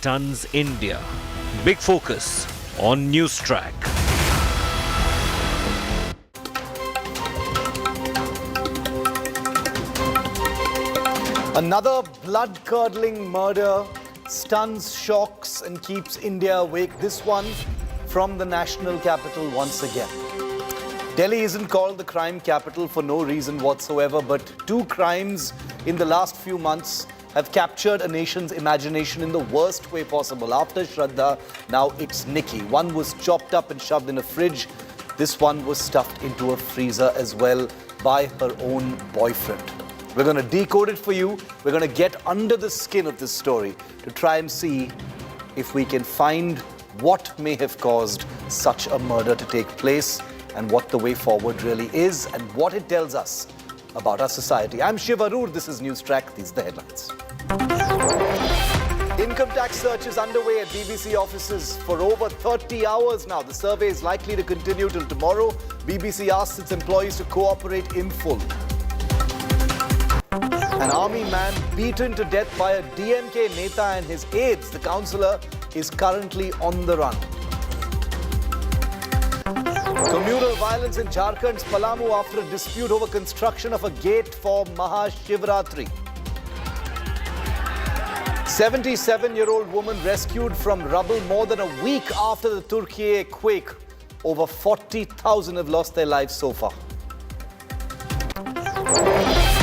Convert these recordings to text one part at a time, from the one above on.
stuns India. Big focus on Newstrack. Another blood-curdling murder stuns, shocks and keeps India awake. This one from the national capital once again. Delhi isn't called the crime capital for no reason whatsoever, but two crimes in the last few months have captured a nation's imagination in the worst way possible. After Shraddha, now it's Nikki. One was chopped up and shoved in a fridge. This one was stuffed into a freezer as well by her own boyfriend. We're going to decode it for you. We're going to get under the skin of this story to try and see if we can find what may have caused such a murder to take place and what the way forward really is and what it tells us about our society. I'm Shiv Aroor. This is Newstrack. These are the headlines. Income tax search is underway at BBC offices for over 30 hours now. The survey is likely to continue till tomorrow. BBC asks its employees to cooperate in full. An army man beaten to death by a DMK Neta and his aides. The councillor is currently on the run. Communal violence in Jharkhand's Palamu after a dispute over construction of a gate for Mahashivratri. 77-year-old woman rescued from rubble more than a week after the Turkey quake. Over 40,000 have lost their lives so far.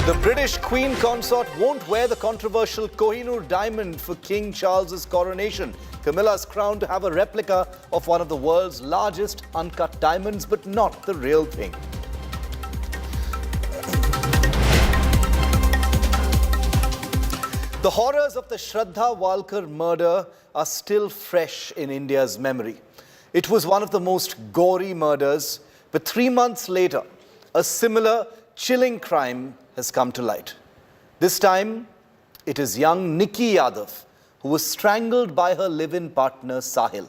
The British Queen consort won't wear the controversial Kohinoor diamond for King Charles's coronation. Camilla's crowned to have a replica of one of the world's largest uncut diamonds, but not the real thing. The horrors of the Shraddha Walkar murder are still fresh in India's memory. It was one of the most gory murders, but 3 months later, a similar chilling crime has come to light. This time, it is young Nikki Yadav, who was strangled by her live-in partner Sahil.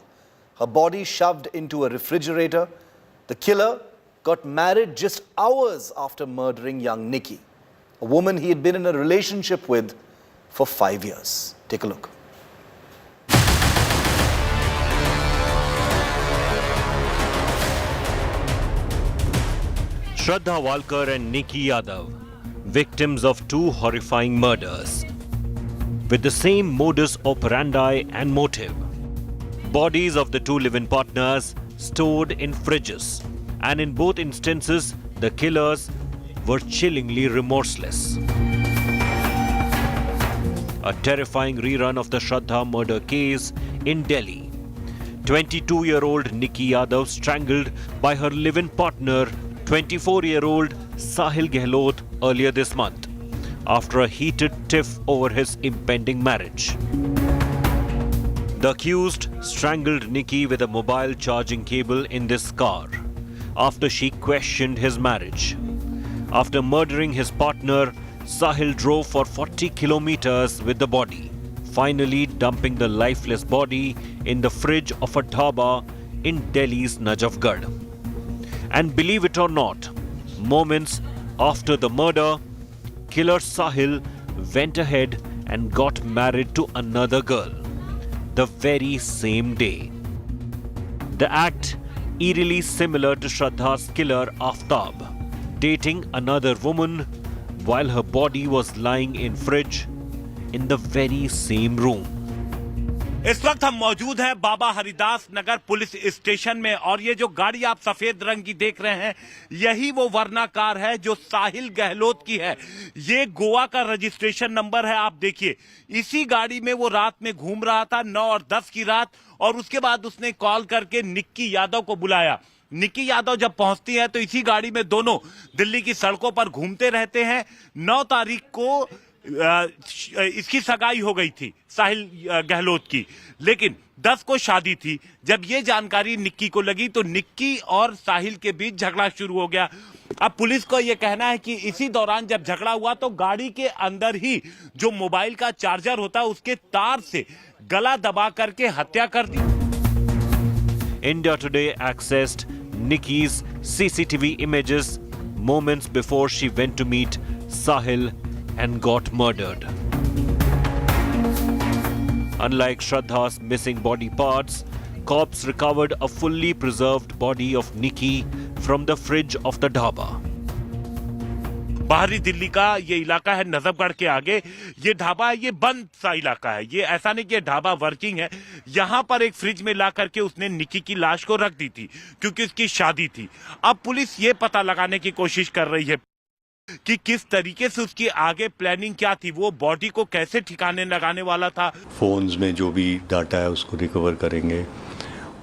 Her body shoved into a refrigerator. The killer got married just hours after murdering young Nikki, a woman he had been in a relationship with for 5 years. Take a look. Shraddha Walkar and Nikki Yadav, victims of two horrifying murders, with the same modus operandi and motive. Bodies of the two live-in partners stored in fridges, and in both instances, the killers were chillingly remorseless. A terrifying rerun of the Shraddha murder case in Delhi. 22-year-old Nikki Yadav strangled by her live-in partner, 24-year-old Sahil Gehlot, earlier this month, after a heated tiff over his impending marriage. The accused strangled Nikki with a mobile charging cable in this car after she questioned his marriage. After murdering his partner, Sahil drove for 40 kilometers with the body, finally dumping the lifeless body in the fridge of a dhaba in Delhi's Najafgarh. And believe it or not, moments after the murder, killer Sahil went ahead and got married to another girl the very same day. The act eerily similar to Shraddha's killer Aftab, dating another woman while her body was lying in fridge in the very same room. इस वक्त हम मौजूद हैं बाबा हरिदास नगर police station में और ये जो गाड़ी आप सफेद रंग की देख रहे हैं यही वो वरना कार है जो साहिल गहलोत की है। ये गोवा का रजिस्ट्रेशन नंबर है, आप देखिए। इसी गाड़ी में वो रात में घूम रहा था 9 और 10 की रात, और उसके बाद उसने कॉल करके निक्की यादव को बुलाया। निक्की यादव जब पहुंचती है तो इसी गाड़ी में दोनों दिल्ली की सड़कों पर घूमते रहते हैं। 9 तारीख को इसकी सगाई हो गई थी साहिल गहलोत की, लेकिन 10 को शादी थी। जब ये जानकारी निक्की को लगी तो निक्की और साहिल के बीच झगड़ा शुरू हो गया। अब पुलिस को ये कहना है कि इसी दौरान जब झगड़ा हुआ तो गाड़ी के अंदर ही जो मोबाइल का चार्जर होता है उसके तार से गला दबा करके हत्या कर दी। India Today accessed Nikki's CCTV images moments before she went to meet Sahil and got murdered. Unlike Shraddha's missing body parts, cops recovered a fully preserved body of Nikki from the fridge of the dhaba. बाहरी दिल्ली का ये इलाका है नजफगढ़ के आगे। ये ढाबा है, ये बंद सा इलाका है। ये ऐसा नहीं कि ये ढाबा वर्किंग है। यहां पर एक फ्रिज में ला करके उसने निकी की लाश को रख दी थी क्योंकि उसकी शादी थी। अब पुलिस ये पता लगाने की कोशिश कर रही है कि किस तरीके से उसकी आगे प्लानिंग क्या थी, वो बॉडी को कैसे ठिकाने लगाने वाला था। फोन्स में जो भी डाटा है उसको रिकवर करेंगे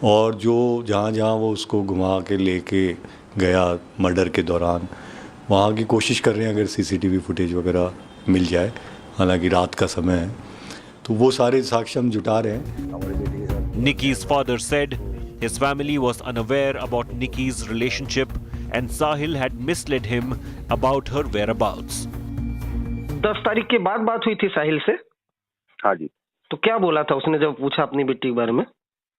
और जो जहाँ जहाँ वो उसको घुमा के लेके गया मर्डर के दौरान, वहाँ की कोशिश कर रहे हैं अगर सीसीटीवी फुटेज वगैरह मिल जाए। हालांकि रात का समय है तो वो सारे साक्ष्य हम जुटा रहे हैं। Nikki's father said his family was unaware about Nikki's relationship and Sahil had misled him about her whereabouts. 10 तारीख के बाद बात हुई थी साहिल से? हाँ जी। तो क्या बोला था उसने जब पूछा अपनी बेटी के बारे में?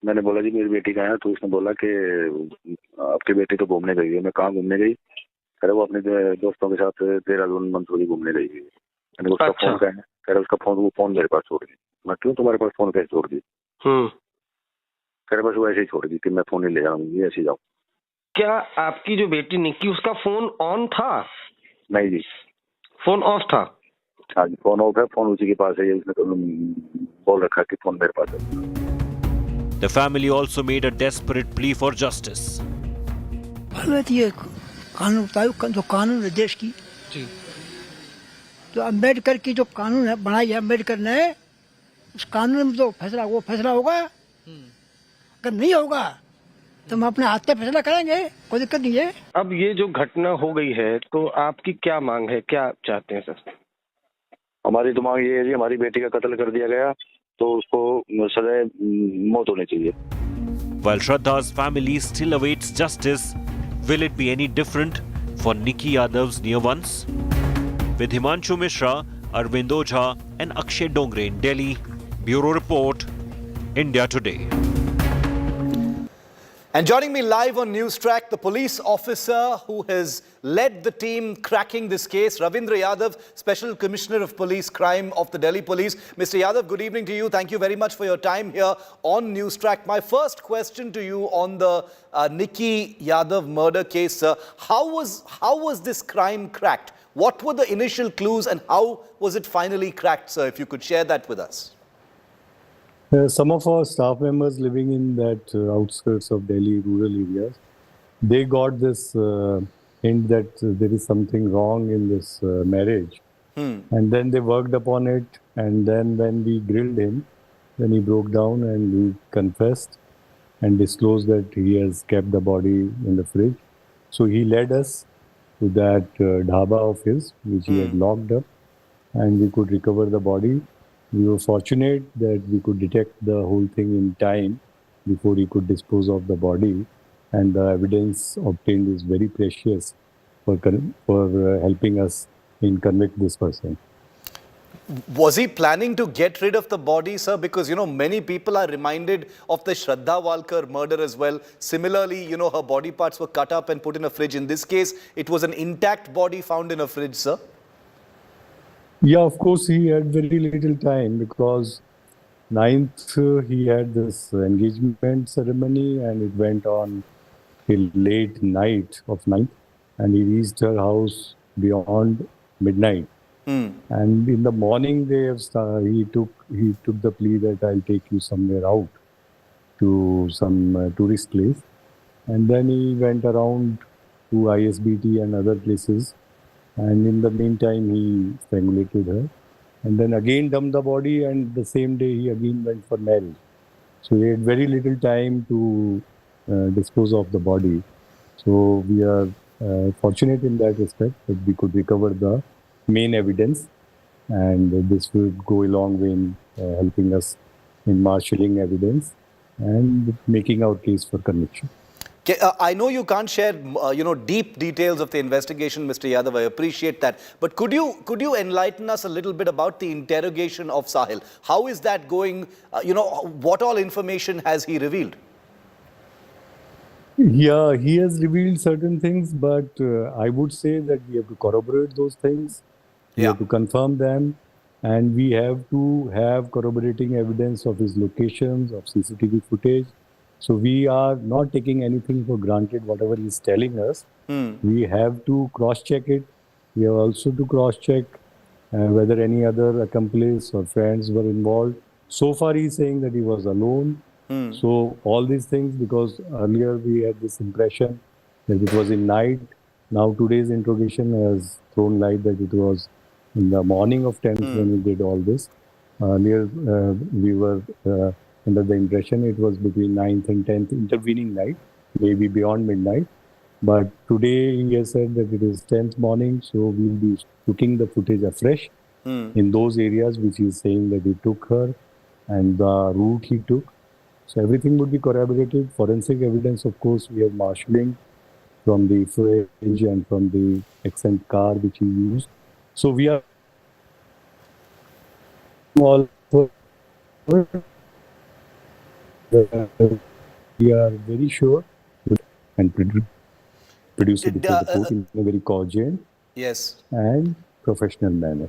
मैंने बोला जी मेरी बेटी कहाँ है, तो उसने बोला कि आपकी बेटी तो घूमने गई है। मैं कहाँ घूमने गई? कह रहा वो अपने दोस्तों के साथ देहरादून मंसूरी घूमने गई है। मैंने उसका फोन कहा है, कह रहा उसका फोन मेरे पास छोड़ दी। मैं क्यों तुम्हारे पास फोन कैसे छोड़ दी? कह रहा बस वो ऐसे ही छोड़ दी कि मैं फोन ही ले जाऊंगी, ऐसे जाऊँ। क्या आपकी जो बेटी निक्की, उसका फोन ऑन था? नहीं जी, फोन ऑफ था। हाँ जी, फोन ऑफ है। फोन उसी के पास है, उसने तो बोल रखा कि फोन मेरे पास है। The family also made a desperate plea for justice. ये कानून जो कानून है देश की जी, जो अम्बेडकर की जो कानून है बनाई है अम्बेडकर ने, उस कानून में तो फैसला होगा। अगर नहीं होगा तो हम अपने हाथ से फैसला करेंगे, कोई दिक्कत नहीं है। अब ये जो घटना हो गई है तो आपकी क्या मांग है, क्या चाहते हैं सर? हमारी तो मांग ये है जी, हमारी बेटी का कत्ल कर दिया गया तो उसको सजा मौत होनी चाहिए। While Shraddha's family still awaits justice, will it be any different for Nikki Yadav's near ones? With Himanshu Mishra, Arvind Ojha and Akshay Dongre in Delhi, Bureau Report, India Today. And joining me live on Newstrack, the police officer who has led the team cracking this case, Ravindra Yadav, Special Commissioner of Police Crime of the Delhi Police. Mr. Yadav, good evening to you. Thank you very much for your time here on Newstrack. My first question to you on the Nikki Yadav murder case, sir. How was this crime cracked? What were the initial clues and how was it finally cracked, sir? If you could share that with us. Some of our staff members living in that outskirts of Delhi rural areas, they got this hint that there is something wrong in this marriage. And then they worked upon it, and then when we grilled him, then he broke down and he confessed and disclosed that he has kept the body in the fridge. So he led us to that dhaba of his, which he had locked up, and we could recover the body. We were fortunate that we could detect the whole thing in time before he could dispose of the body, and the evidence obtained is very precious for helping us in convict this person. Was he planning to get rid of the body, sir? Because, you know, many people are reminded of the Shraddha Walkar murder as well. Similarly, you know, her body parts were cut up and put in a fridge. In this case, it was an intact body found in a fridge, sir. Yeah, of course, he had very little time because 9th he had this engagement ceremony and it went on till late night of 9th, and he reached her house beyond midnight. And in the morning he took the plea that I'll take you somewhere out to some tourist place, and then he went around to ISBT and other places. And in the meantime, he strangulated her and then again dumped the body, and the same day he again went for marriage. So he had very little time to dispose of the body. So we are fortunate in that respect that we could recover the main evidence, and this will go a long way in helping us in marshalling evidence and making our case for conviction. I know you can't share, deep details of the investigation, Mr. Yadav. I appreciate that. But could you enlighten us a little bit about the interrogation of Sahil? How is that going? What all information has he revealed? Yeah, he has revealed certain things, but I would say that we have to corroborate those things. We have to confirm them. and we have to have corroborating evidence of his locations, of CCTV footage. So we are not taking anything for granted, whatever he's telling us. We have to cross-check it. We have also to cross-check whether any other accomplice or friends were involved. So far, he's saying that he was alone. So all these things, because earlier we had this impression that it was in night. Now today's interrogation has thrown light that it was in the morning of 10th when we did all this. Earlier we were under the impression it was between 9th and 10th, intervening night, maybe beyond midnight. But today he has said that it is 10th morning, so we'll be looking the footage afresh in those areas which he is saying that he took her and the route he took. So everything would be corroborated. Forensic evidence, of course, we have marshalling from the footage and from the accent car which he used. So we are all we are very sure and produce it before the court in a very cogent and professional manner.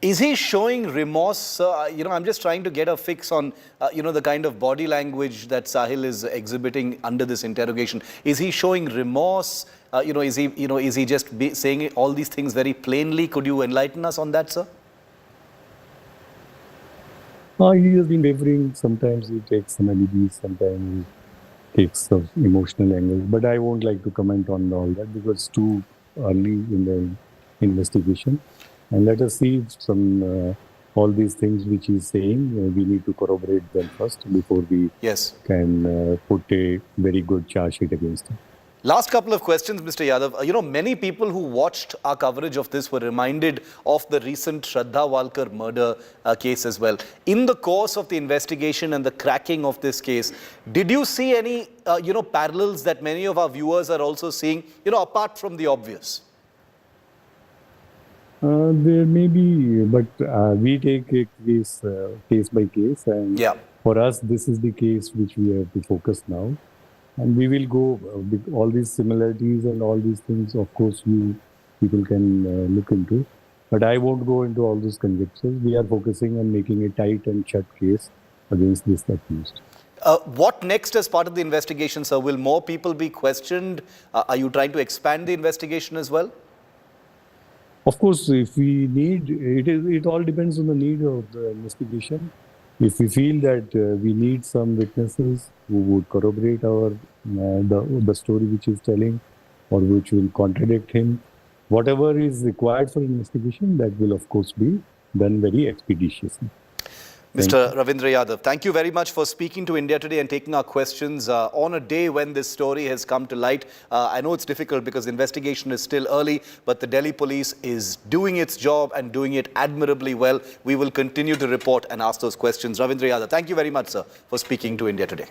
Is he showing remorse? I'm just trying to get a fix on, the kind of body language that Sahil is exhibiting under this interrogation. Is he showing remorse? Is he just saying all these things very plainly? Could you enlighten us on that, sir? He has been wavering. Sometimes he takes some alibis, sometimes he takes some emotional angles. But I won't like to comment on all that because it's too early in the investigation. And let us see some all these things which he's saying. We need to corroborate them first before we can put a very good charge sheet against him. Last couple of questions, Mr. Yadav. Many people who watched our coverage of this were reminded of the recent Shraddha Walkar murder case as well. In the course of the investigation and the cracking of this case, did you see any, parallels that many of our viewers are also seeing, apart from the obvious? There may be, but we take a case by case, and for us, this is the case which we have to focus now. And we will go with all these similarities and all these things, of course, people can look into. But I won't go into all those conjectures. We are focusing on making a tight and shut case against this accused. What next as part of the investigation, sir? Will more people be questioned? Are you trying to expand the investigation as well? Of course, if we need, it all depends on the need of the investigation. If we feel that we need some witnesses who would corroborate the story which he's telling or which will contradict him, whatever is required for investigation, that will of course be done very expeditiously. Mr. Ravindra Yadav, thank you very much for speaking to India Today and taking our questions on a day when this story has come to light. I know it's difficult because the investigation is still early, but the Delhi police is doing its job and doing it admirably well. We will continue to report and ask those questions. Ravindra Yadav, thank you very much, sir, for speaking to India Today.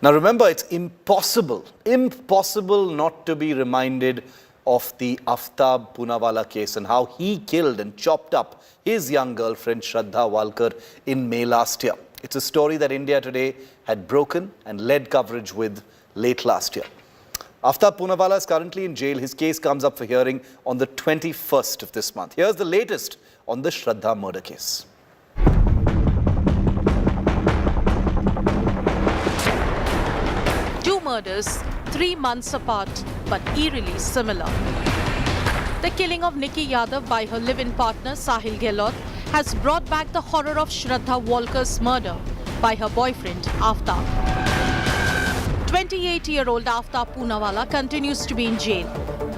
Now remember, it's impossible not to be reminded of the Aftab Poonawalla case and how he killed and chopped up his young girlfriend Shraddha Walkar in May last year. It's a story that India Today had broken and led coverage with late last year. Aftab Poonawalla is currently in jail. His case comes up for hearing on the 21st of this month. Here's the latest on the Shraddha murder case. Two murders, 3 months apart, but eerily similar. The killing of Nikki Yadav by her live-in partner Sahil Gehlot has brought back the horror of Shraddha Walkar's murder by her boyfriend Aftab. 28-year-old Aftab Poonawalla continues to be in jail.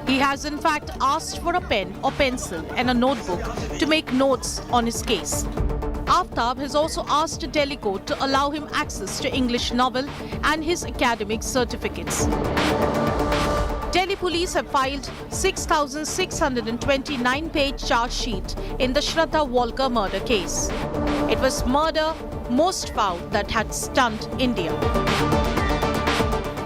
He has in fact asked for a pen or pencil and a notebook to make notes on his case. Aftab has also asked a Delhi court to allow him access to English novel and his academic certificates. Delhi police have filed 6,629-page charge sheet in the Shraddha Walkar murder case. It was murder most foul that had stunned India.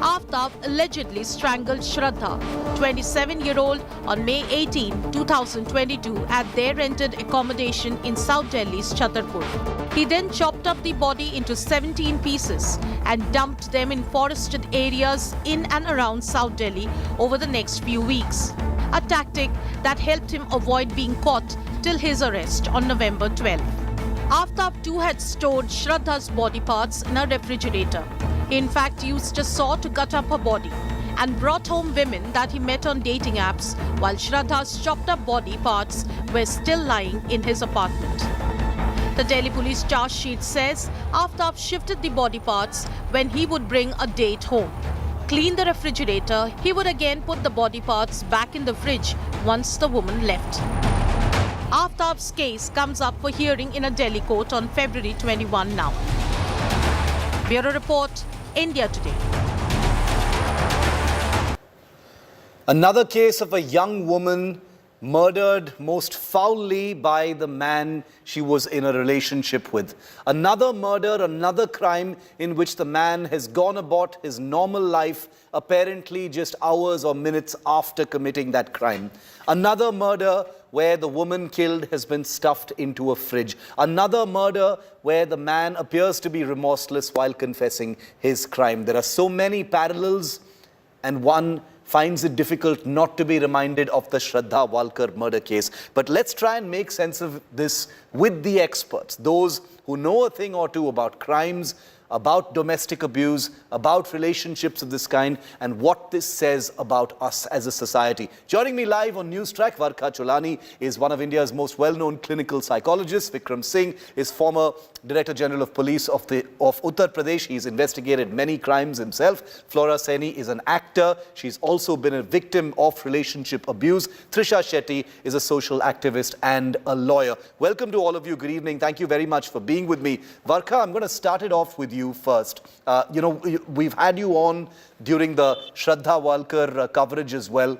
Aftab allegedly strangled Shraddha, 27-year-old, on May 18, 2022 at their rented accommodation in South Delhi's Chhatarpur. He then chopped up the body into 17 pieces and dumped them in forested areas in and around South Delhi over the next few weeks. a tactic that helped him avoid being caught till his arrest on November 12. Aftab too had stored Shraddha's body parts in a refrigerator. He in fact used a saw to cut up her body and brought home women that he met on dating apps while Shraddha's chopped up body parts were still lying in his apartment. The Delhi police charge sheet says Aftab shifted the body parts when he would bring a date home. Clean the refrigerator, he would again put the body parts back in the fridge once the woman left. Aftab's case comes up for hearing in a Delhi court on February 21 now. Bureau Report, India Today. Another case of a young woman murdered most foully by the man she was in a relationship with. Another murder, another crime in which the man has gone about his normal life apparently just hours or minutes after committing that crime. Another murder where the woman killed has been stuffed into a fridge. Another murder where the man appears to be remorseless while confessing his crime. There are so many parallels, and one finds it difficult not to be reminded of the Shraddha Walkar murder case. But let's try and make sense of this with the experts, those who know a thing or two about crimes, about domestic abuse, about relationships of this kind, and what this says about us as a society. Joining me live on Newstrack, Varkha Cholani is one of India's most well-known clinical psychologists. Vikram Singh is former Director General of Police of Uttar Pradesh. He's investigated many crimes himself. Flora Saini is an actor. She's also been a victim of relationship abuse. Trisha Shetty is a social activist and a lawyer. Welcome to all of you. Good evening. Thank you very much for being with me. Varkha, I'm going to start it off with you first. We've had you on during the Shraddha Walkar coverage as well.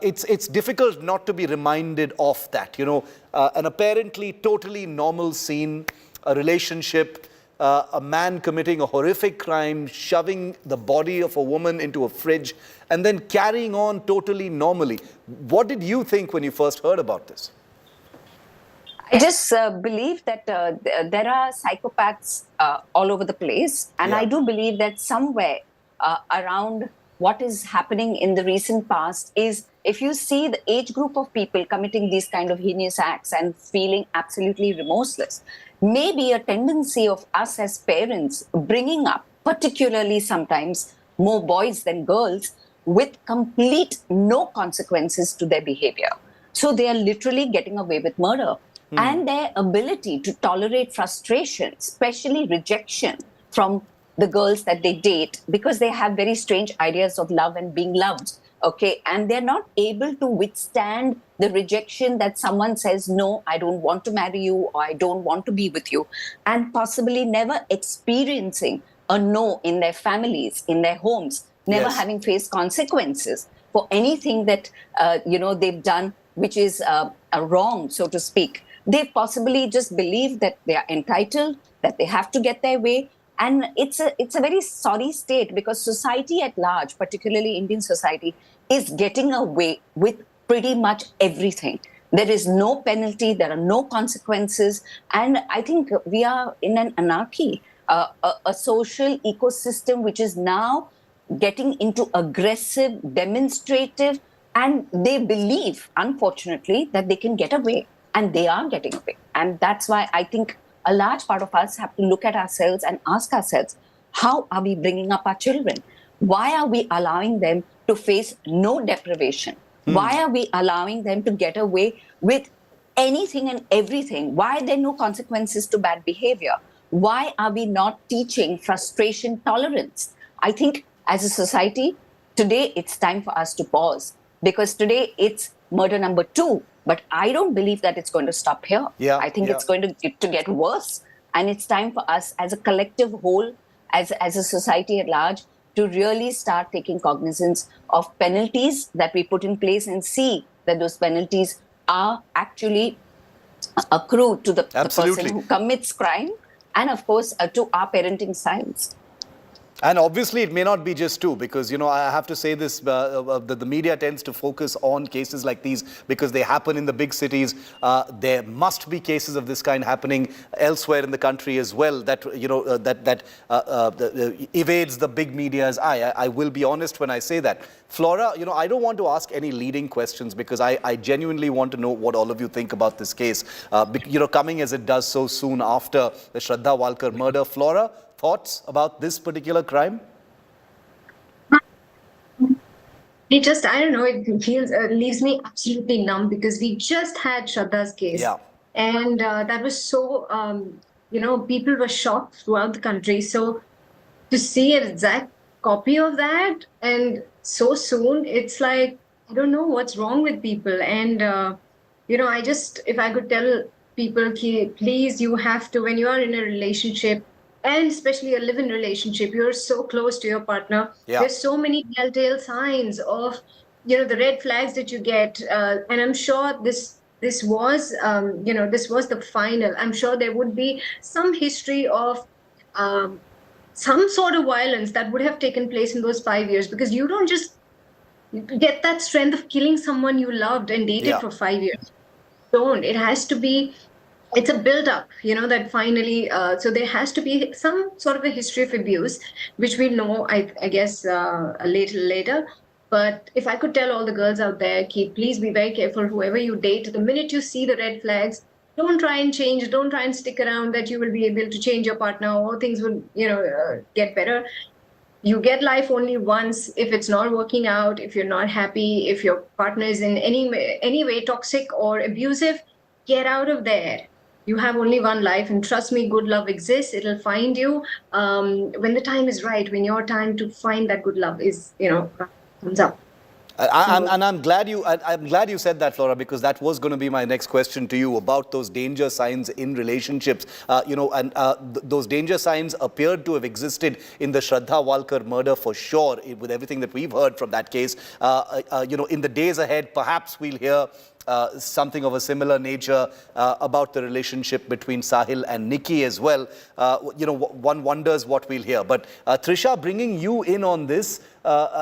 It's difficult not to be reminded of that. An apparently totally normal scene, a relationship, a man committing a horrific crime, shoving the body of a woman into a fridge, and then carrying on totally normally. What did you think when you first heard about this? I just believe that there are psychopaths all over the place. And I do believe that somewhere around what is happening in the recent past is, if you see the age group of people committing these kind of heinous acts and feeling absolutely remorseless, maybe a tendency of us as parents bringing up, particularly sometimes more boys than girls, with complete no consequences to their behavior. So they are literally getting away with murder. And their ability to tolerate frustration, especially rejection from the girls that they date, because they have very strange ideas of love and being loved, okay? And they're not able to withstand the rejection that someone says, no, I don't want to marry you, or I don't want to be with you, and possibly never experiencing a no in their families, in their homes, never having faced consequences for anything that, they've done, which is a wrong, so to speak. They possibly just believe that they are entitled, that they have to get their way. And it's a very sorry state, because society at large, particularly Indian society, is getting away with pretty much everything. There is no penalty, there are no consequences. And I think we are in an anarchy, a social ecosystem which is now getting into aggressive, demonstrative, and they believe, unfortunately, that they can get away. And they are getting away. And that's why I think a large part of us have to look at ourselves and ask ourselves, how are we bringing up our children? Why are we allowing them to face no deprivation? Why are we allowing them to get away with anything and everything? Why are there no consequences to bad behavior? Why are we not teaching frustration tolerance? I think as a society, today it's time for us to pause, because today it's murder number 2. But I don't believe that it's going to stop here. I think it's going to get worse. And it's time for us as a collective whole, as a society at large, to really start taking cognizance of penalties that we put in place and see that those penalties are actually accrued to the person who commits crime, and of course to our parenting styles. And obviously, it may not be just two, because, you know, I have to say this, the media tends to focus on cases like these because they happen in the big cities. There must be cases of this kind happening elsewhere in the country as well that, you know, evades the big media's eye. I will be honest when I say that. Flora, you know, I don't want to ask any leading questions because I genuinely want to know what all of you think about this case. You know, coming as it does so soon after the Shraddha Walkar murder. Flora, thoughts about this particular crime? It just, I don't know, it feels, leaves me absolutely numb because we just had Shraddha's case. Yeah. And that was so, you know, people were shocked throughout the country. So to see an exact copy of that and so soon, it's like, I don't know what's wrong with people. And, you know, if I could tell people, please, you have to, when you are in a relationship, and especially a live-in relationship, you're so close to your partner. Yeah. There's so many telltale signs of, you know, the red flags that you get. And I'm sure this was, you know, this was the final. I'm sure there would be some history of some sort of violence that would have taken place in those 5 years, because you don't just get that strength of killing someone you loved and dated for 5 years. Don't. It has to be, it's a build-up, you know, that finally, so there has to be some sort of a history of abuse, which we'll know, I guess, a little later. But if I could tell all the girls out there, please be very careful, whoever you date, the minute you see the red flags, don't try and change, don't try and stick around that you will be able to change your partner or things will, you know, get better. You get life only once. If it's not working out, if you're not happy, if your partner is in any way toxic or abusive, get out of there. You have only one life, and trust me, good love exists. It'll find you when the time is right, when your time to find that good love is, you know, comes up. I'm glad you said that, Flora, because that was going to be my next question to you about those danger signs in relationships. You know, and those danger signs appeared to have existed in the Shraddha Walkar murder for sure, with everything that we've heard from that case. You know, in the days ahead, perhaps we'll hear something of a similar nature about the relationship between Sahil and Nikki as well. You know, one wonders what we'll hear. But Trisha, bringing you in on this,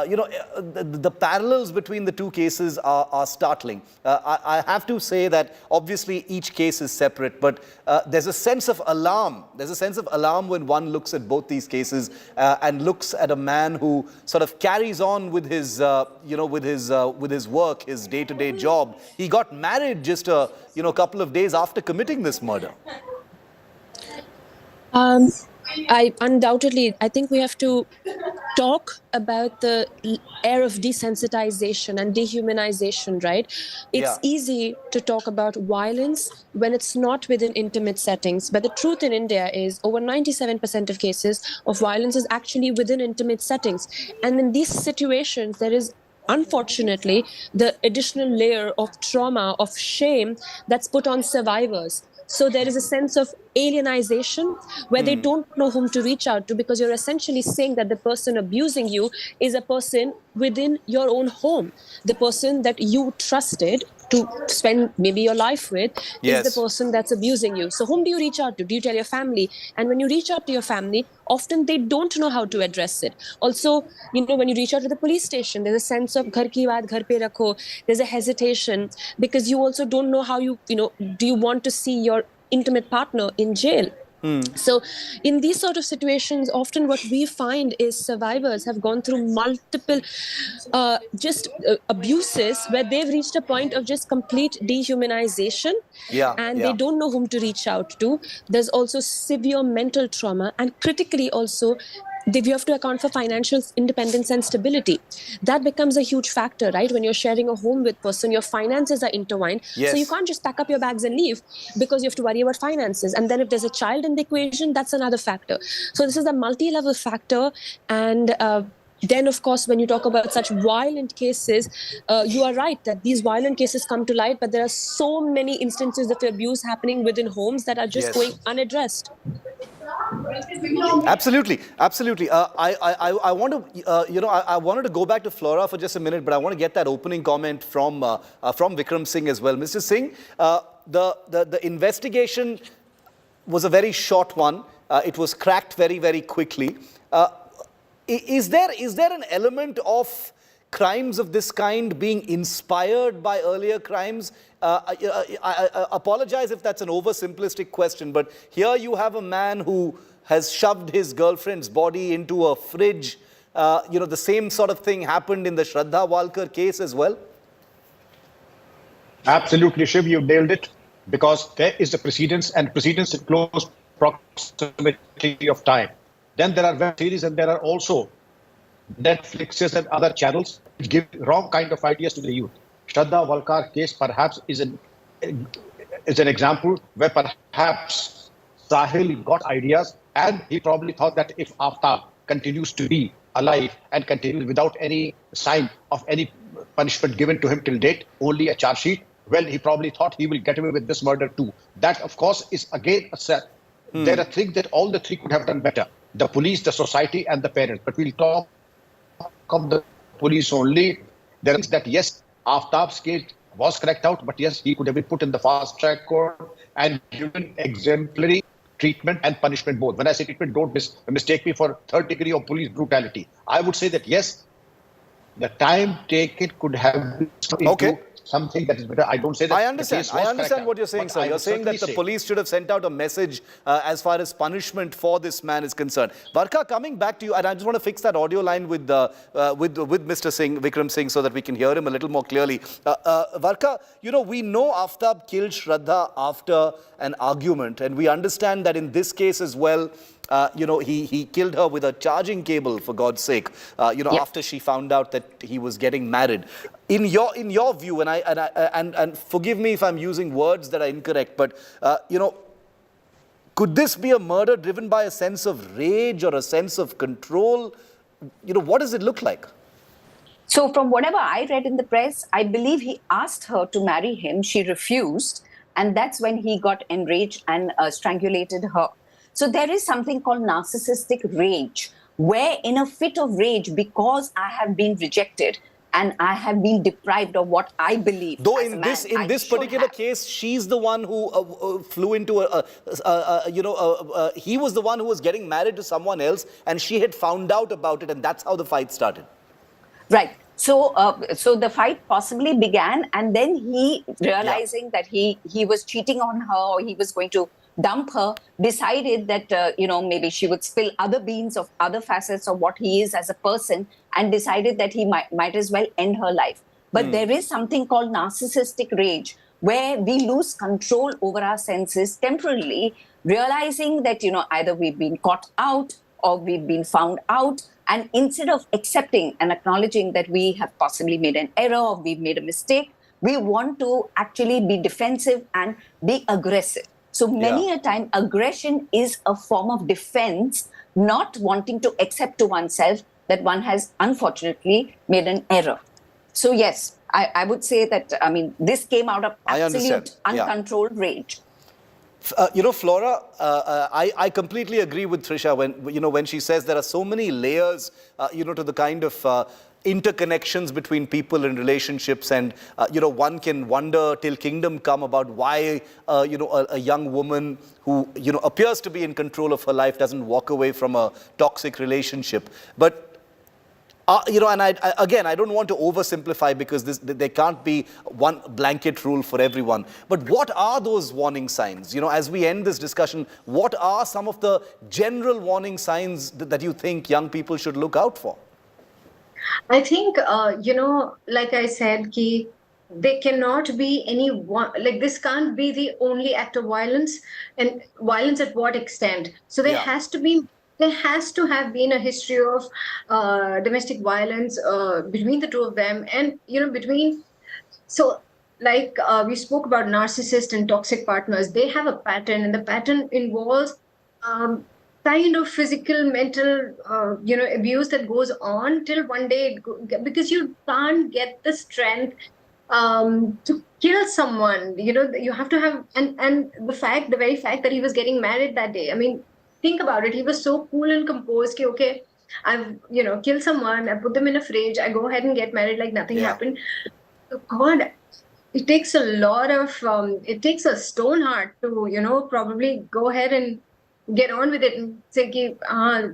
you know, the parallels between the two cases are startling. I have to say that obviously each case is separate, but there's a sense of alarm. There's a sense of alarm when one looks at both these cases and looks at a man who sort of carries on with his, you know, with his work, his day-to-day job. He got married just a couple of days after committing this murder. I think we have to talk about the air of desensitization and dehumanization, right? It's easy to talk about violence when it's not within intimate settings. But the truth in India is over 97% of cases of violence is actually within intimate settings. And in these situations, there is unfortunately the additional layer of trauma, of shame that's put on survivors. So there is a sense of alienization where they don't know whom to reach out to, because you're essentially saying that the person abusing you is a person within your own home. The person that you trusted to spend maybe your life with is the person that's abusing you. So whom do you reach out to? Do you tell your family? And when you reach out to your family, often they don't know how to address it. Also, you know, when you reach out to the police station, there's a sense of ghar ki baat ghar pe rakho. There's a hesitation because you also don't know how you know, do you want to see your intimate partner in jail? So in these sort of situations, often what we find is survivors have gone through multiple abuses where they've reached a point of just complete dehumanization and they don't know whom to reach out to. There's also severe mental trauma, and critically also you have to account for financial independence and stability. That becomes a huge factor, right? When you're sharing a home with person, your finances are intertwined. So you can't just pack up your bags and leave because you have to worry about finances. And then if there's a child in the equation, that's another factor. So this is a multi-level factor. And then, of course, when you talk about such violent cases, you are right that these violent cases come to light, but there are so many instances of abuse happening within homes that are just going unaddressed. Absolutely. I want to, you know, I wanted to go back to Flora for just a minute, but I want to get that opening comment from Vikram Singh as well. Mr. Singh, the investigation was a very short one. It was cracked very, very quickly. Is there an element of crimes of this kind being inspired by earlier crimes? I apologize if that's an oversimplistic question, but here you have a man who has shoved his girlfriend's body into a fridge. The same sort of thing happened in the Shraddha Walkar case as well. Absolutely, Shiv, you nailed it. Because there is a precedence, and precedence in close proximity of time. Then there are web series, and there are also Netflixes and other channels which give wrong kind of ideas to the youth. Shraddha Walkar case perhaps is an example where perhaps Sahil got ideas, and he probably thought that if Aftab continues to be alive and continues without any sign of any punishment given to him till date, only a charge sheet, well, he probably thought he will get away with this murder too. That, of course, is again a set. There are things that all the three could have done better. The police, the society, and the parents. But we'll talk of the police only. There is that, yes, Aftab's case was cracked out, but yes, he could have been put in the fast track court and given exemplary treatment and punishment both. When I say treatment, don't mistake me for third degree of police brutality. I would say that, yes, the time taken could have been into something that is better. I don't say that. I understand what you're saying, sir. You're saying that the police should have sent out a message as far as punishment for this man is concerned. Varka, coming back to you, and I just want to fix that audio line with Mr. Singh, Vikram Singh, so that we can hear him a little more clearly. Varka, we know Aftab killed Shraddha after an argument, and we understand that in this case as well, he killed her with a charging cable, for God's sake, after she found out that he was getting married. In your view, and forgive me if I'm using words that are incorrect, but, could this be a murder driven by a sense of rage or a sense of control? What does it look like? So from whatever I read in the press, I believe he asked her to marry him. She refused. And that's when he got enraged and strangulated her. So there is something called narcissistic rage, where in a fit of rage, because I have been rejected and I have been deprived of what I believe. Though in this particular case, she's the one who flew into he was the one who was getting married to someone else, and she had found out about it, and that's how the fight started. Right. So the fight possibly began, and then he, realizing that he was cheating on her, or he was going to dump her, decided that, maybe she would spill other beans of other facets of what he is as a person, and decided that he might as well end her life. But there is something called narcissistic rage, where we lose control over our senses temporarily, realizing that, either we've been caught out or we've been found out. And instead of accepting and acknowledging that we have possibly made an error or we've made a mistake, we want to actually be defensive and be aggressive. So many a time, aggression is a form of defense, not wanting to accept to oneself that one has unfortunately made an error. So yes, I would say that, this came out of absolute uncontrolled rage. Flora, I completely agree with Trisha when she says there are so many layers, to the kind of interconnections between people and relationships, and one can wonder till kingdom come about why a young woman who appears to be in control of her life doesn't walk away from a toxic relationship. But and I don't want to oversimplify, because there can't be one blanket rule for everyone. But what are those warning signs? As we end this discussion, what are some of the general warning signs that you think young people should look out for? I think, like I said, there cannot be any one, this can't be the only act of violence, and violence at what extent. So there has to have been a history of domestic violence between the two of them, and we spoke about narcissist and toxic partners. They have a pattern, and the pattern involves kind of physical, mental, abuse that goes on till one day, because you can't get the strength to kill someone. You have to have, and the very fact that he was getting married that day. Think about it. He was so cool and composed. Okay, I've killed someone. I put them in a fridge. I go ahead and get married like nothing happened. God, it takes a lot of. It takes a stone heart to probably go ahead and get on with it and say, I'll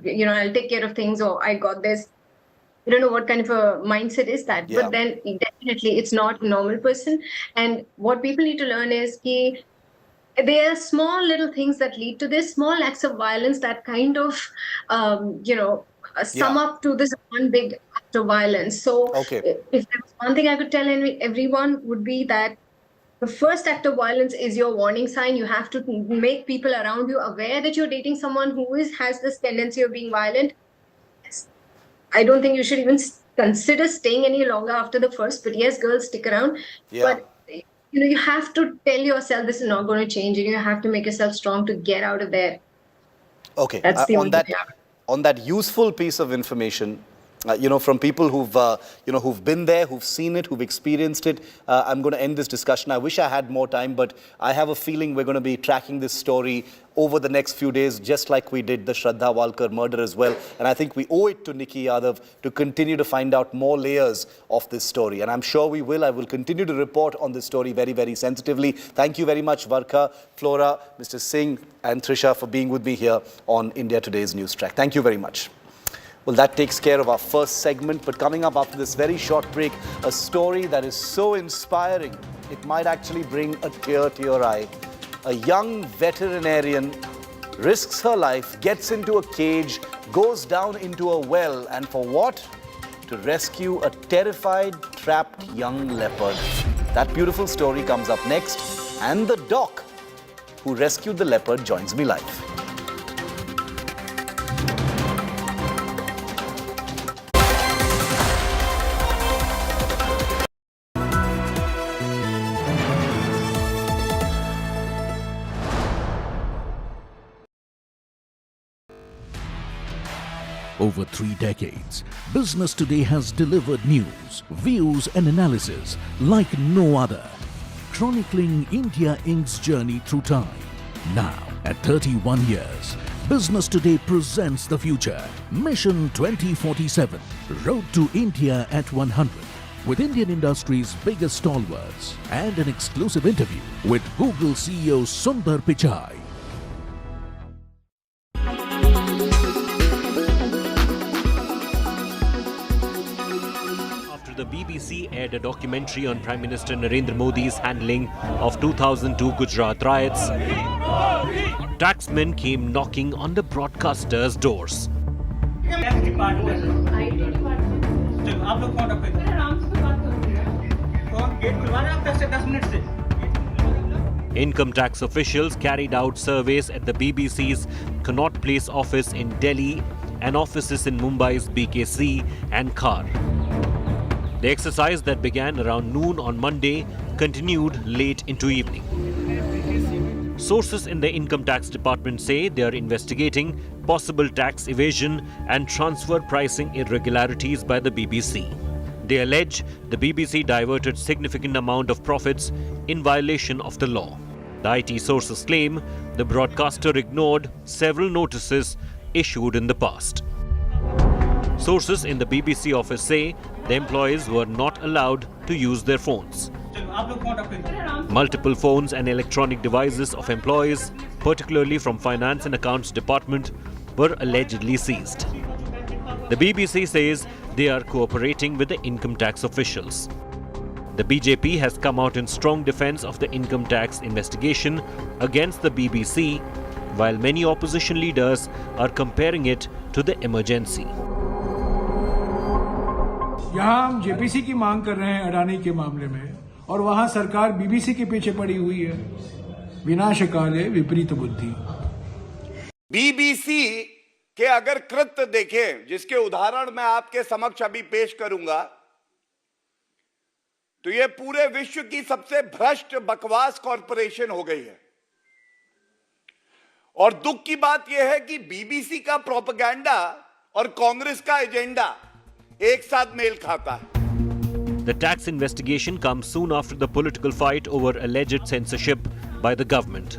take care of things, or I got this. I don't know what kind of a mindset is that, but then definitely it's not a normal person. And what people need to learn is there are small little things that lead to this, small acts of violence that kind of, sum up to this one big act of violence. So if there was one thing I could tell everyone would be that the first act of violence is your warning sign. You have to make people around you aware that you're dating someone who has this tendency of being violent. I don't think you should even consider staying any longer after the first, but yes, girls, stick around. But you have to tell yourself this is not going to change, and you have to make yourself strong to get out of there. Okay. That's the only thing. On that useful piece of information, from people who've been there, who've seen it, who've experienced it, I'm going to end this discussion. I wish I had more time, but I have a feeling we're going to be tracking this story over the next few days, just like we did the Shraddha Walkar murder as well. And I think we owe it to Nikki Yadav to continue to find out more layers of this story. And I'm sure we will. I will continue to report on this story very, very sensitively. Thank you very much, Varka, Flora, Mr. Singh and Trisha for being with me here on India Today's Newstrack. Thank you very much. Well, that takes care of our first segment. But coming up after this very short break, a story that is so inspiring, it might actually bring a tear to your eye. A young veterinarian risks her life, gets into a cage, goes down into a well, and for what? To rescue a terrified, trapped young leopard. That beautiful story comes up next, and the doc who rescued the leopard joins me live. Over 3 decades, Business Today has delivered news, views and analysis like no other, chronicling India Inc.'s journey through time. Now, at 31 years, Business Today presents the future. Mission 2047, Road to India at 100. With Indian industry's biggest stalwarts and an exclusive interview with Google CEO Sundar Pichai. The BBC aired a documentary on Prime Minister Narendra Modi's handling of 2002 Gujarat riots. Taxmen came knocking on the broadcaster's doors. Income tax officials carried out surveys at the BBC's Connaught Place office in Delhi and offices in Mumbai's BKC and Khar. The exercise that began around noon on Monday continued late into evening. Sources in the Income Tax Department say they are investigating possible tax evasion and transfer pricing irregularities by the BBC. They allege the BBC diverted significant amount of profits in violation of the law. The IT sources claim the broadcaster ignored several notices issued in the past. Sources in the BBC office say the employees were not allowed to use their phones. Multiple phones and electronic devices of employees, particularly from Finance and Accounts Department, were allegedly seized. The BBC says they are cooperating with the income tax officials. The BJP has come out in strong defense of the income tax investigation against the BBC, while many opposition leaders are comparing it to the emergency. यहाँ हम JPC की मांग कर रहे हैं अडानी के मामले में, और वहाँ सरकार बीबीसी के पीछे पड़ी हुई है। विनाशकाले विपरीत बुद्धि। बीबीसी के अगर कृत्य देखें, जिसके उदाहरण मैं आपके समक्ष अभी पेश करूंगा, तो ये पूरे विश्व की सबसे भ्रष्ट बकवास कॉरपोरेशन हो गई है। और दुख की बात यह है कि बीबीसी का प्रोपेगेंडा और कांग्रेस का एजेंडा एक साथ मेल खाता है। The tax investigation comes soon after the political fight over alleged censorship by the government.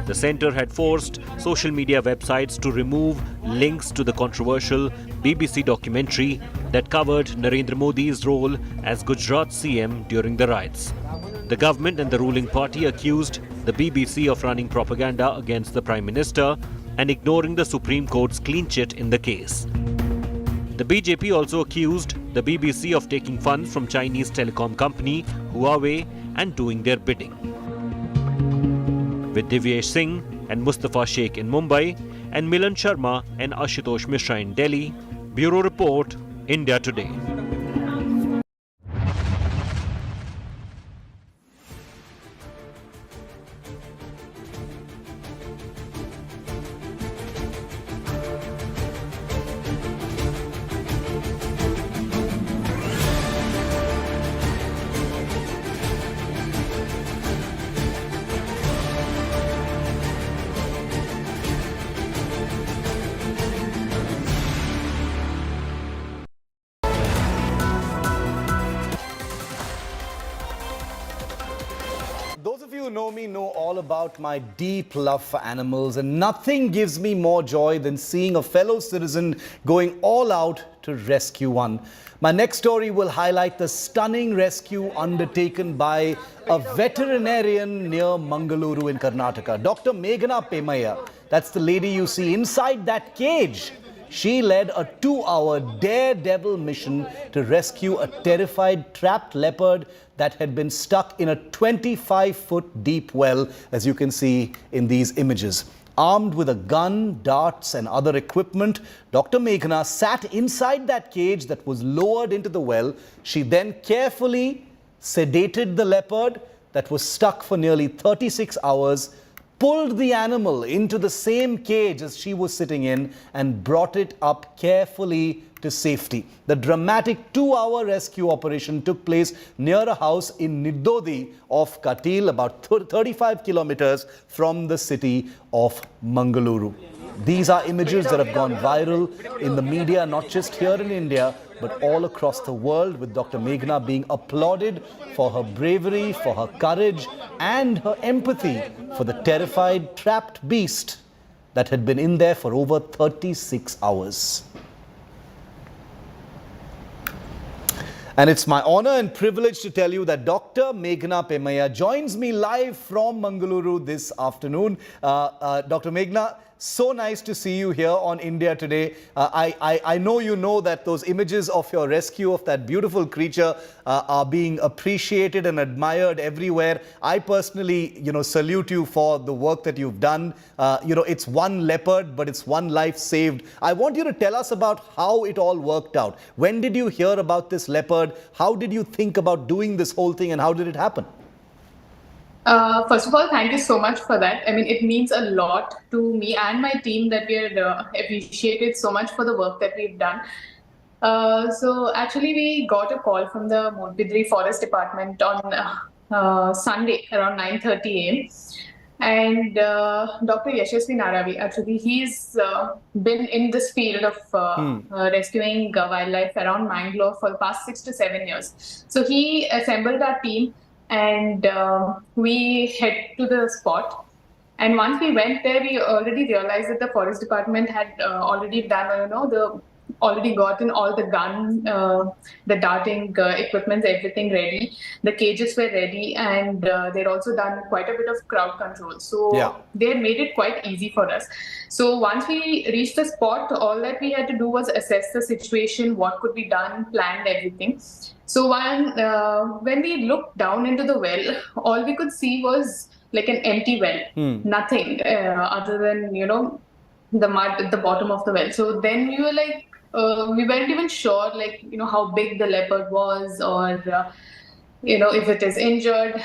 The centre had forced social media websites to remove links to the controversial BBC documentary that covered Narendra Modi's role as Gujarat CM during the riots. The government and the ruling party accused the BBC of running propaganda against the Prime Minister and ignoring the Supreme Court's clean chit in the case. The BJP also accused the BBC of taking funds from Chinese telecom company Huawei and doing their bidding. With Divyesh Singh and Mustafa Sheikh in Mumbai and Milan Sharma and Ashutosh Mishra in Delhi, Bureau Report, India Today. Those of you who know me know all about my deep love for animals, and nothing gives me more joy than seeing a fellow citizen going all out to rescue one. My next story will highlight the stunning rescue undertaken by a veterinarian near Mangaluru in Karnataka. Dr. Meghna Pemaya, that's the lady you see inside that cage. She led a 2-hour Daredevil mission to rescue a terrified trapped leopard that had been stuck in a 25-foot deep well, as you can see in these images. Armed with a gun, darts and other equipment, Dr. Meghna sat inside that cage that was lowered into the well. She then carefully sedated the leopard that was stuck for nearly 36 hours, pulled the animal into the same cage as she was sitting in and brought it up carefully to safety. The dramatic 2-hour rescue operation took place near a house in Nidodi of Katil, about 35 kilometers from the city of Mangaluru. These are images that have gone viral in the media, not just here in India, but all across the world, with Dr. Meghna being applauded for her bravery, for her courage, and her empathy for the terrified, trapped beast that had been in there for over 36 hours. And it's my honor and privilege to tell you that Dr. Meghna Pemaya joins me live from Mangaluru this afternoon. Dr. Meghna, so nice to see you here on India Today. I know you know that those images of your rescue of that beautiful creature are being appreciated and admired everywhere. I personally, salute you for the work that you've done. It's one leopard, but it's one life saved. I want you to tell us about how it all worked out. When did you hear about this leopard? How did you think about doing this whole thing, and how did it happen? First of all, thank you so much for that. I mean, it means a lot to me and my team that we are appreciated so much for the work that we've done. So actually, we got a call from the Montpidri Forest Department on Sunday around 9:30 a.m. And Dr. Yashasvi Naravi, actually, he's been in this field of rescuing wildlife around Mangalore for the past 6 to 7 years. So he assembled our team, and we head to the spot. And once we went there, we already realized that the forest department had already done, already gotten all the gun, the darting equipment, everything ready. The cages were ready, and they'd also done quite a bit of crowd control. So they made it quite easy for us. So once we reached the spot, all that we had to do was assess the situation, what could be done, planned everything. So when we looked down into the well, all we could see was like an empty well, nothing other than, the mud at the bottom of the well. So then we were like, we weren't even sure, how big the leopard was, or, if it is injured.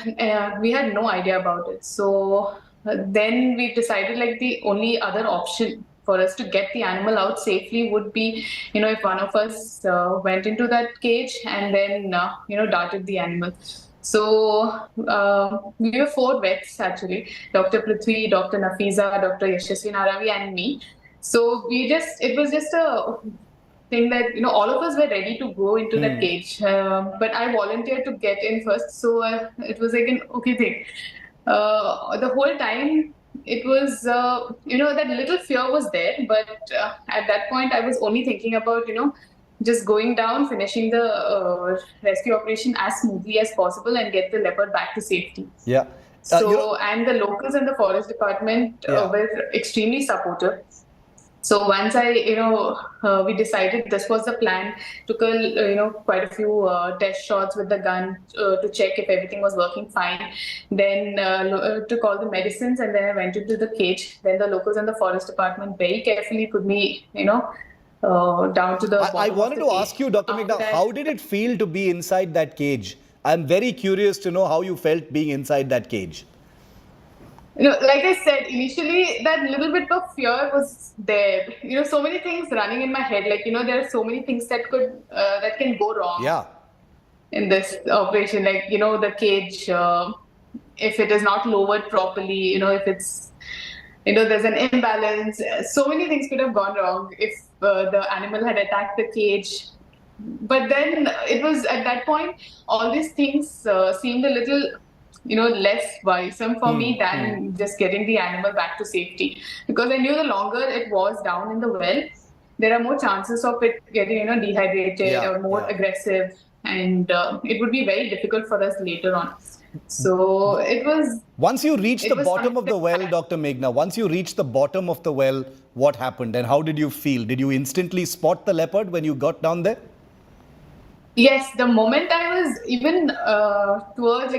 We had no idea about it. So then we decided the only other option for us to get the animal out safely would be, if one of us went into that cage and then, darted the animal. So we were 4 vets actually, Dr. Prithvi, Dr. Nafiza, Dr. Yashasvi Naravi and me. So it was just a thing that, all of us were ready to go into that cage. But I volunteered to get in first. So it was like an okay thing. The whole time, it was, that little fear was there. But at that point, I was only thinking about, just going down, finishing the rescue operation as smoothly as possible and get the leopard back to safety. Yeah. So, and the locals and the forest department were extremely supportive. So once we decided this was the plan, took quite a few test shots with the gun to check if everything was working fine. Then took all the medicines, and then I went into the cage. Then the locals and the forest department very carefully put me, down to the bottom I wanted to ask you, Dr. Meghna, how did it feel to be inside that cage? I'm very curious to know how you felt being inside that cage. Like I said, initially that little bit of fear was there. So many things running in my head. Like, there are so many things that can go wrong in this operation. Like, the cage, if it is not lowered properly, if it's, there's an imbalance. So many things could have gone wrong if the animal had attacked the cage. But then it was at that point, all these things seemed a little less worrisome for me than just getting the animal back to safety. Because I knew the longer it was down in the well, there are more chances of it getting, dehydrated or more aggressive. And it would be very difficult for us later on. So it was... Once you reached the bottom of the well, Dr. Meghna, once you reached the bottom of the well, what happened and how did you feel? Did you instantly spot the leopard when you got down there? Yes, the moment I was even towards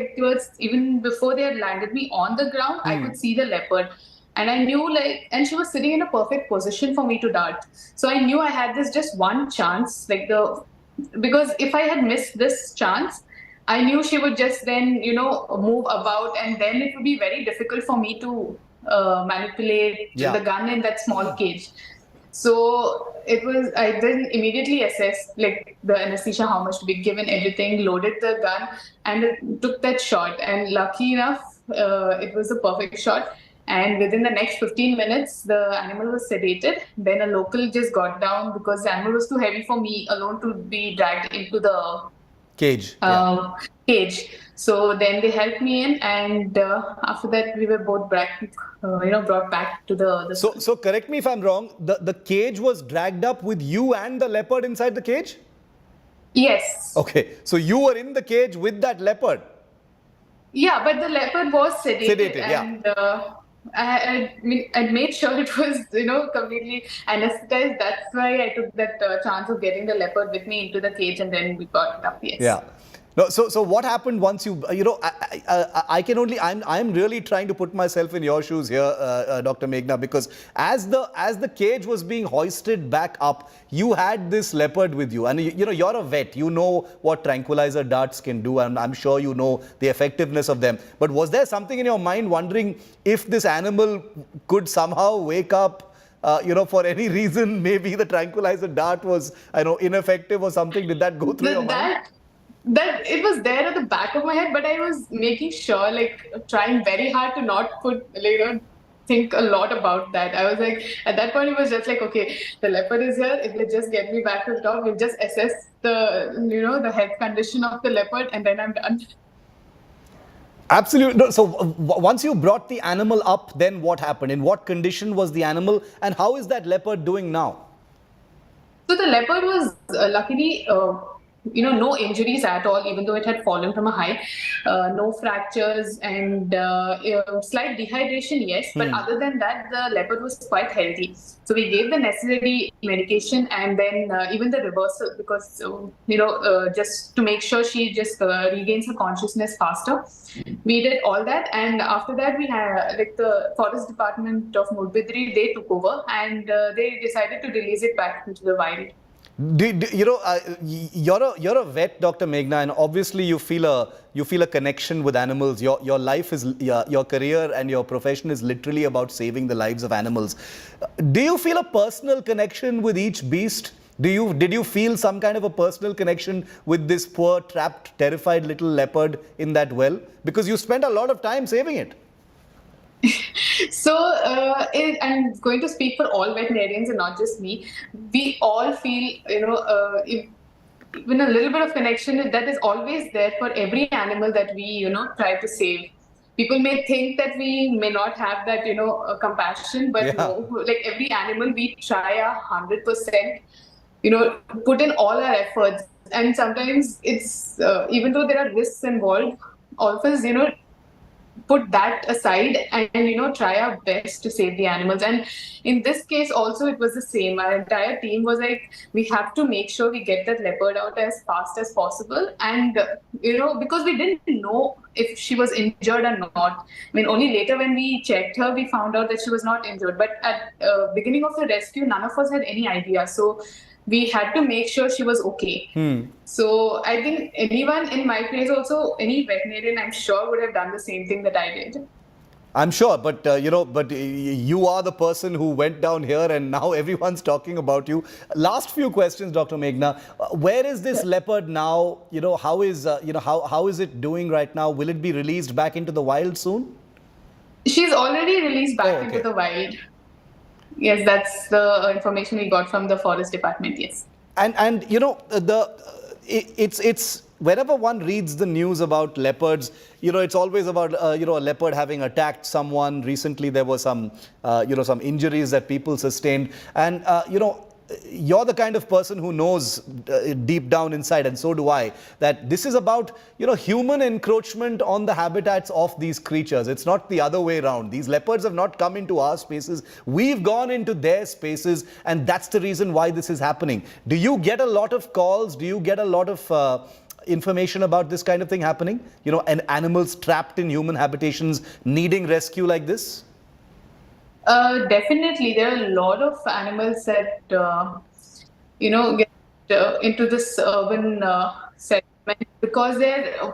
even before they had landed me on the ground, I could see the leopard. And I knew and she was sitting in a perfect position for me to dart. So I knew I had this just one chance, because if I had missed this chance, I knew she would just then, move about, and then it would be very difficult for me to manipulate the gun in that small cage. So I then immediately assessed the anesthesia, how much to be given, everything, loaded the gun and took that shot. And lucky enough, it was a perfect shot. And within the next 15 minutes, the animal was sedated. Then a local just got down because the animal was too heavy for me alone to be dragged into the cage. Cage. So then they helped me in, and after that we were both brought back to the So correct me if I'm wrong. The cage was dragged up with you and the leopard inside the cage? Yes. Okay. So you were in the cage with that leopard? Yeah, but the leopard was sedated and I made sure it was, completely anesthetized. That's why I took that chance of getting the leopard with me into the cage, and then we got it up. Yes. Yeah. No, so what happened once you, I'm really trying to put myself in your shoes here, Dr. Meghna, because as the cage was being hoisted back up, you had this leopard with you, and you're a vet, you know what tranquilizer darts can do, and I'm sure you know the effectiveness of them. But was there something in your mind wondering if this animal could somehow wake up? For any reason, maybe the tranquilizer dart was, ineffective or something. Did that go through your mind? That it was there at the back of my head, but I was making sure, trying very hard to not think a lot about that. I was at that point, it was just okay, the leopard is here. If they just get me back to the top, we'll just assess the health condition of the leopard, and then I'm done. Absolutely. No, so once you brought the animal up, then what happened? In what condition was the animal, and how is that leopard doing now? So the leopard was luckily... no injuries at all, even though it had fallen from a height. No fractures and slight dehydration, yes. But other than that, the leopard was quite healthy. So we gave the necessary medication, and then even the reversal, because, just to make sure she just regains her consciousness faster. We did all that. And after that, we had the forest department of Mulbidri, they took over, and they decided to release it back into the wild. You're a vet, Dr. Meghna, and obviously you feel a connection with animals. Your life is your career and your profession is literally about saving the lives of animals. Do you feel a personal connection with each beast? Did you feel some kind of a personal connection with this poor, trapped, terrified little leopard in that well? Because you spent a lot of time saving it. So I'm going to speak for all veterinarians and not just me. We all feel, even a little bit of connection that is always there for every animal that we, try to save. People may think that we may not have that, compassion, but no, every animal we try 100%, put in all our efforts. And sometimes it's, even though there are risks involved, all of us, put that aside and try our best to save the animals. And in this case also it was the same. Our entire team was like, we have to make sure we get that leopard out as fast as possible. And because we didn't know if she was injured or not. I mean, only later when we checked her we found out that she was not injured, but at beginning of the rescue none of us had any idea, so we had to make sure she was okay. So I think anyone in my place also, any veterinarian, I'm sure would have done the same thing that I did. I'm sure, but you are the person who went down here and now everyone's talking about you. Last few questions, Dr. Meghna. Where is this leopard now? How is it doing right now? Will it be released back into the wild soon? She's already released back into the wild. Yes, that's the information we got from the forest department. Yes. And it's whenever one reads the news about leopards, it's always about a leopard having attacked someone. Recently there were some injuries that people sustained, and you're the kind of person who knows deep down inside, and so do I, that this is about human encroachment on the habitats of these creatures. It's not the other way around. These leopards have not come into our spaces, we've gone into their spaces, and that's the reason why this is happening. Do you get a lot of calls? Do you get a lot of information about this kind of thing happening? And animals trapped in human habitations needing rescue like this? Definitely, there are a lot of animals that get into this urban settlement because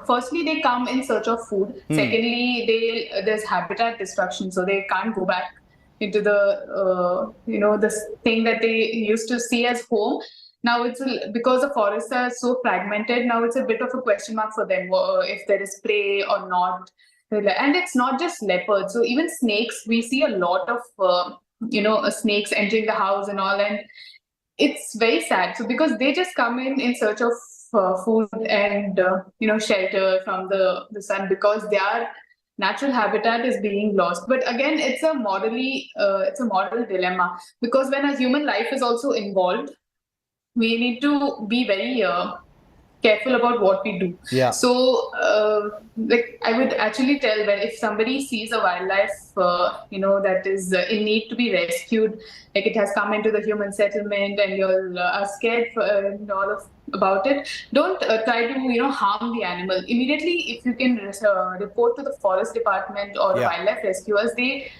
firstly they come in search of food. Secondly, there's habitat destruction, so they can't go back into the this thing that they used to see as home. Now it's because the forests are so fragmented. Now it's a bit of a question mark for them if there is prey or not. And it's not just leopards. So even snakes, we see a lot of snakes entering the house and all, and it's very sad. So because they just come in search of food and shelter from the sun, because their natural habitat is being lost. But again, it's a moral dilemma, because when a human life is also involved, we need to be very careful about what we do. Yeah. So, I would actually tell that if somebody sees a wildlife, that is in need to be rescued, like it has come into the human settlement, and you're are scared about it, don't try to harm the animal. Immediately, if you can report to the forest department or wildlife rescuers, they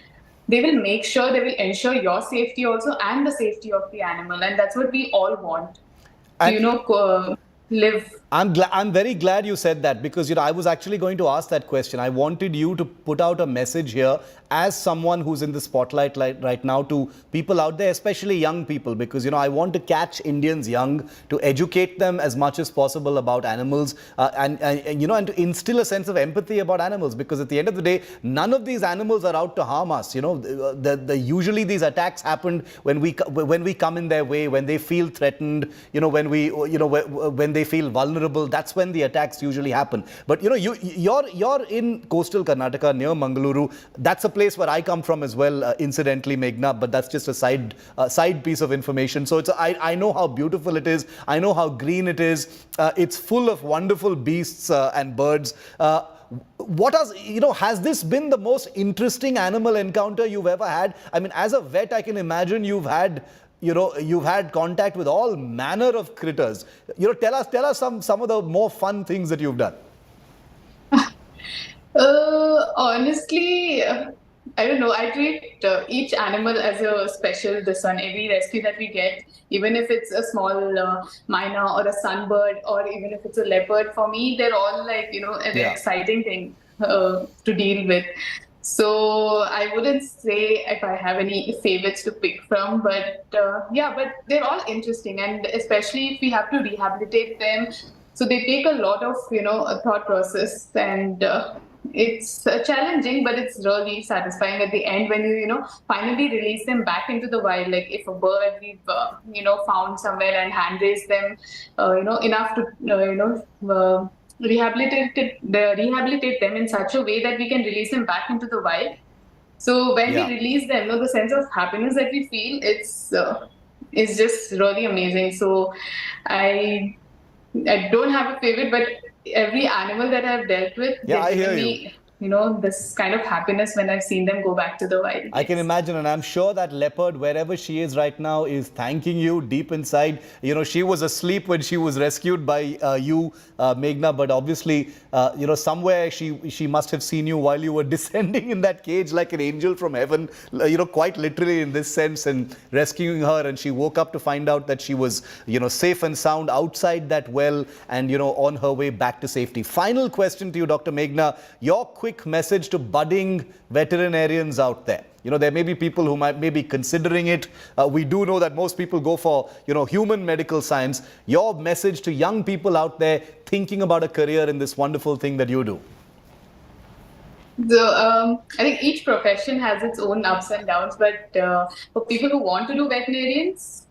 will make sure, they will ensure your safety also and the safety of the animal, and that's what we all want. And, live. I'm very glad you said that, because I was actually going to ask that question. I wanted you to put out a message here as someone who's in the spotlight right now to people out there, especially young people, because I want to catch Indians young, to educate them as much as possible about animals, and to instill a sense of empathy about animals, because at the end of the day, none of these animals are out to harm us. Usually these attacks happen when we come in their way, when they feel threatened, when they feel vulnerable. That's when the attacks usually happen. But you're in coastal Karnataka near Mangaluru. That's a place where I come from as well, incidentally, Meghna, but that's just a side piece of information. So I know how beautiful it is. I know how green it is. It's full of wonderful beasts and birds. Has this been the most interesting animal encounter you've ever had? I mean, as a vet, I can imagine you've had contact with all manner of critters. Tell us some of the more fun things that you've done. Honestly, I don't know. I treat each animal as a special every rescue that we get, even if it's a small myna or a sunbird, or even if it's a leopard, for me, they're all like, an exciting thing to deal with. So I wouldn't say if I have any favorites to pick from, but but they're all interesting, and especially if we have to rehabilitate them. So they take a lot of, a thought process, and it's challenging, but it's really satisfying at the end when you, finally release them back into the wild. Like if a bird we've, found somewhere and hand raised them, enough to, rehabilitate them in such a way that we can release them back into the wild. So when we release them, the sense of happiness that we feel, it's just really amazing. So I don't have a favorite, but every animal that I've dealt with, I hear you. this kind of happiness when I've seen them go back to the wild. I can imagine, and I'm sure that leopard, wherever she is right now, is thanking you deep inside. She was asleep when she was rescued by you, Meghna, but obviously, somewhere she must have seen you while you were descending in that cage like an angel from heaven, quite literally in this sense, and rescuing her. And she woke up to find out that she was, safe and sound outside that well and, on her way back to safety. Final question to you, Dr. Meghna. Your quick message to budding veterinarians out there. There may be people who may be considering it. We do know that most people go for, human medical science. Your message to young people out there thinking about a career in this wonderful thing that you do. So I think each profession has its own ups and downs, but for people who want to do veterinarians,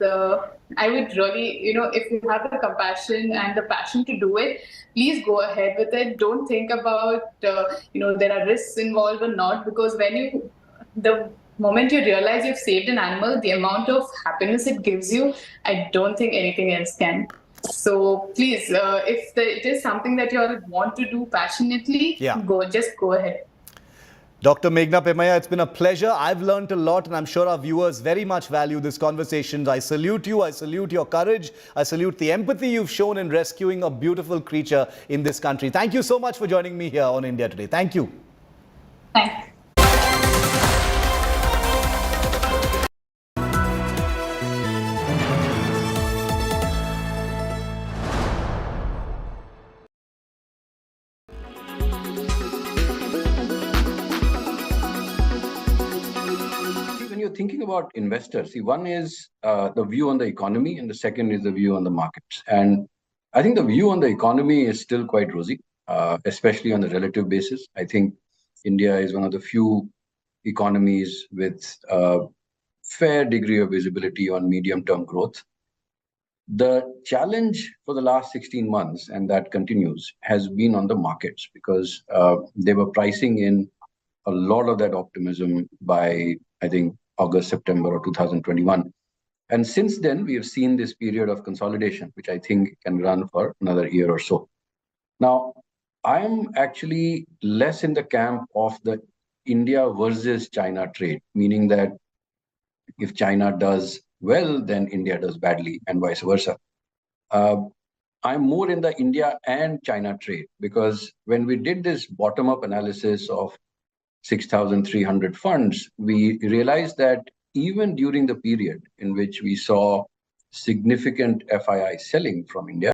I would really, if you have the compassion and the passion to do it, please go ahead with it. Don't think about, there are risks involved or not, because the moment you realize you've saved an animal, the amount of happiness it gives you, I don't think anything else can. So please, if it is something that you all want to do passionately, just go ahead. Dr. Meghna Pemaya, it's been a pleasure. I've learned a lot, and I'm sure our viewers very much value this conversation. I salute you. I salute your courage. I salute the empathy you've shown in rescuing a beautiful creature in this country. Thank you so much for joining me here on India Today. Thank you. Thanks. You're thinking about investors. See, one is the view on the economy, and the second is the view on the markets. And I think the view on the economy is still quite rosy, especially on a relative basis. I think India is one of the few economies with a fair degree of visibility on medium-term growth. The challenge for the last 16 months, and that continues, has been on the markets, because they were pricing in a lot of that optimism by, I think, August, September of 2021. And since then, we have seen this period of consolidation, which I think can run for another year or so. Now, I'm actually less in the camp of the India versus China trade, meaning that if China does well, then India does badly, and vice versa. I'm more in the India and China trade, because when we did this bottom-up analysis of 6,300 funds, we realized that even during the period in which we saw significant FII selling from India,